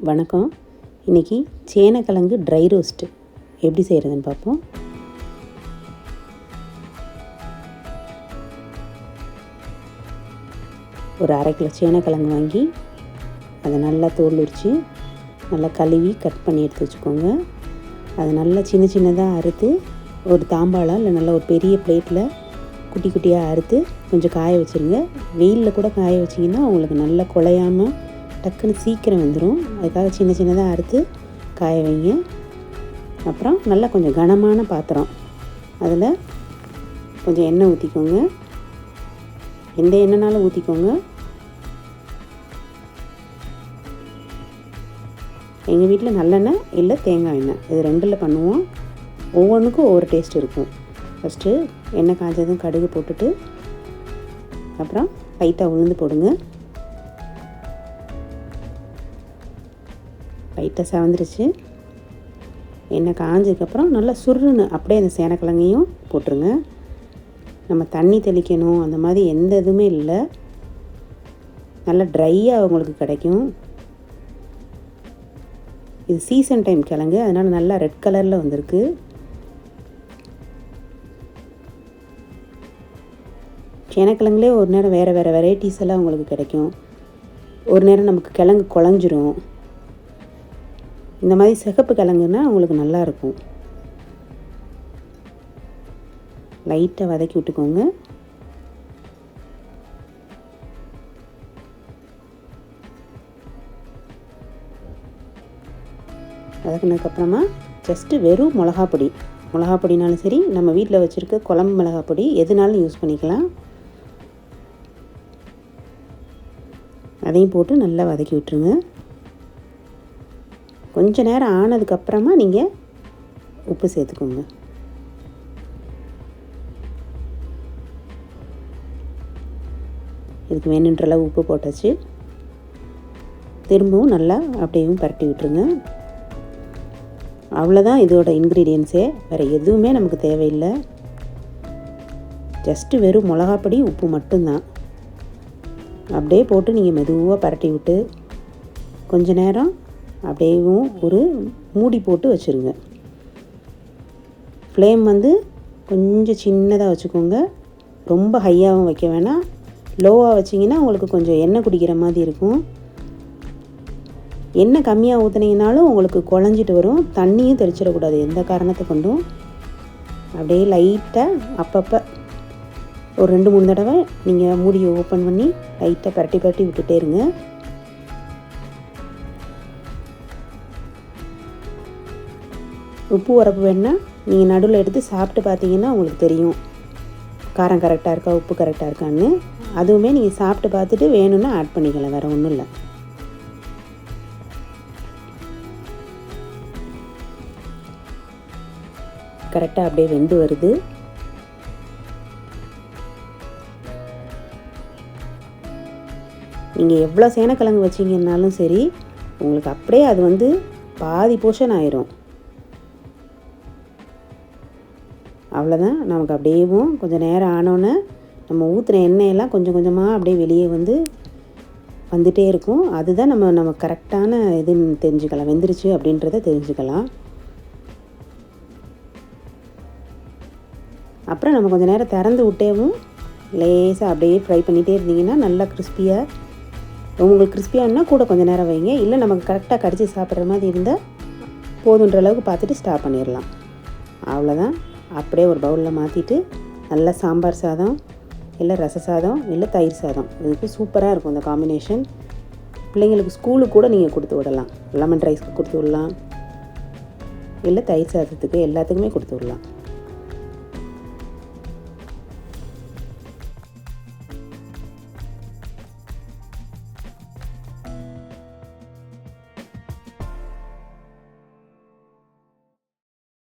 வணக்கம். இன்றைக்கி சேனக்கிழங்கு ட்ரை ரோஸ்ட்டு எப்படி செய்கிறதுன்னு பார்ப்போம். ஒரு 1/2 கிலோ சேனக்கிழங்கு வாங்கி அதை நல்லா தோல் உரித்து நல்லா கழுவி கட் பண்ணி எடுத்து வச்சுக்கோங்க. அதை நல்லா சின்ன சின்னதாக அறுத்து ஒரு தாம்பாளம் இல்லை நல்லா ஒரு பெரிய பிளேட்டில் குட்டி குட்டியாக அறுத்து கொஞ்சம் காய வச்சுருங்க. வெயிலில் கூட காய வச்சிங்கன்னா உங்களுக்கு நல்லா குழையாமல் டக்குன்னு சீக்கிரம் வந்துடும். அதுக்காக சின்ன சின்னதாக அறுத்து காய வைங்க. அப்புறம் நல்லா கொஞ்சம் கனமான பாத்திரம், அதில் கொஞ்சம் எண்ணெய் ஊற்றிக்கோங்க. எந்த எண்ணெய்னாலும் ஊற்றிக்கோங்க. எங்கள் வீட்டில் நல்லெண்ணெய் இல்லை தேங்காய் எண்ணெய், இது ரெண்டில் பண்ணுவோம். ஒவ்வொன்றுக்கும் ஒவ்வொரு டேஸ்ட் இருக்கும். ஃபஸ்ட்டு எண்ணெய் காய்ச்சதும் கடுகு போட்டுட்டு அப்புறம் லைட்டாக உளுந்து போடுங்க. லைட்டாக செவந்துருச்சு. எண்ணெய் காஞ்சதுக்கப்புறம் நல்லா சுருன்னு அப்படியே அந்த சேனக்கிழங்கையும் போட்டுருங்க. நம்ம தண்ணி தெளிக்கணும் அந்த மாதிரி எந்த இதுவுமே இல்லை. நல்லா ட்ரையாக உங்களுக்கு கிடைக்கும். இது சீசன் டைம் கிழங்கு, அதனால் நல்லா ரெட் கலரில் வந்திருக்கு. சேனக்கிழங்குலேயே ஒரு நேரம் வேறு வேறு வெரைட்டிஸ் எல்லாம் உங்களுக்கு கிடைக்கும். ஒரு நேரம் நமக்கு கிழங்கு குழஞ்சிரும். இந்த மாதிரி சிகப்பு கிழங்குன்னா உங்களுக்கு நல்லாயிருக்கும். லைட்டாக வதக்கி விட்டுக்கோங்க. வதக்கினதுக்கப்புறமா ஜஸ்ட்டு வெறும் மிளகாப்பொடினாலும் சரி, நம்ம வீட்டில் வச்சுருக்க குழம்பு மிளகாப்பொடி எதுனாலும் யூஸ் பண்ணிக்கலாம். அதையும் போட்டு நல்லா வதக்கி விட்டுருங்க. கொஞ்சம் நேரம் ஆனதுக்கப்புறமா நீங்கள் உப்பு சேர்த்துக்கோங்க. இதுக்கு வேணுன்ற அளவு உப்பு போட்டாச்சு. திரும்பவும் நல்லா அப்படியும் பரட்டி விட்டுருங்க. அவ்வளோதான் இதோட இன்க்ரீடியன்ஸே, வேறு எதுவுமே நமக்கு தேவையில்லை. ஜஸ்ட்டு வெறும் மிளகாப்பொடி உப்பு மட்டும்தான். அப்படியே போட்டு நீங்கள் மெதுவாக பரட்டி விட்டு கொஞ்ச நேரம் அப்படியேவும் ஒரு மூடி போட்டு வச்சுருங்க. ஃப்ளேம் கொஞ்சம் சின்னதாக வச்சுக்கோங்க. ரொம்ப ஹையாகவும் வைக்க வேணாம். லோவாக வச்சிங்கன்னா உங்களுக்கு கொஞ்சம் எண்ணெய் குடிக்கிற மாதிரி இருக்கும். எண்ணெய் கம்மியாக ஊற்றுனீங்கனாலும் உங்களுக்கு குழஞ்சிட்டு வரும். தண்ணியும் தெளிச்சிடக்கூடாது எந்த காரணத்தை கொண்டும். அப்படியே லைட்டாக அப்பப்போ ஒரு 2-3 தடவை நீங்கள் மூடியை ஓப்பன் பண்ணி லைட்டாக பரட்டி விட்டுட்டே இருங்க. உப்பு உரப்பு வேணுன்னா நீங்கள் நடுவில் எடுத்து சாப்பிட்டு பார்த்தீங்கன்னா உங்களுக்கு தெரியும் காரம் கரெக்டாக இருக்கா, உப்பு கரெக்டாக இருக்கான்னு. அதுவுமே நீங்கள் சாப்பிட்டு பார்த்துட்டு வேணும்னா ஆட் பண்ணிக்கலாம், வேறு ஒன்றும் இல்லை. கரெக்டாக அப்படியே வெந்து வருது. நீங்கள் எவ்வளோ சேனக்கிழங்கு வச்சிங்கன்னாலும் சரி, உங்களுக்கு அப்படியே அது பாதி போர்ஷன் ஆயிரும். அவ்வளோதான். நமக்கு அப்படியேவும் கொஞ்சம் நேரம் ஆனோன்னே நம்ம ஊற்றின எண்ணெயெல்லாம் கொஞ்சம் கொஞ்சமாக அப்படியே வெளியே வந்துகிட்டே இருக்கும். அதுதான் நம்ம கரெக்டான இதுன்னு தெரிஞ்சுக்கலாம், வெந்துருச்சு அப்படின்றத தெரிஞ்சுக்கலாம். அப்புறம் நம்ம கொஞ்சம் நேரம் திறந்து விட்டேவும் லேசாக அப்படியே ஃப்ரை பண்ணிகிட்டே இருந்தீங்கன்னா நல்லா கிறிஸ்பியாக. உங்களுக்கு கிறிஸ்பியாகனா கூட கொஞ்சம் நேரம் வைங்க. இல்லை நமக்கு கரெக்டாக கடிச்சு சாப்பிட்ற மாதிரி இருந்தால் போதுன்ற அளவுக்கு பார்த்துட்டு ஸ்டாப் பண்ணிடலாம். அவ்வளோதான். அப்படியே ஒரு பவுலில் மாற்றிட்டு நல்லா சாம்பார் சாதம் இல்லை ரச சாதம் இல்லை தயிர் சாதம், இதுக்கு சூப்பராக இருக்கும் இந்த காம்பினேஷன். பிள்ளைங்களுக்கு ஸ்கூலுக்கு கூட நீங்கள் கொடுத்து விடலாம். லெமன் ரைஸ்க்கு கொடுத்து விடலாம், இல்லை தயிர் சாதத்துக்கு எல்லாத்துக்குமே கொடுத்து விடலாம்.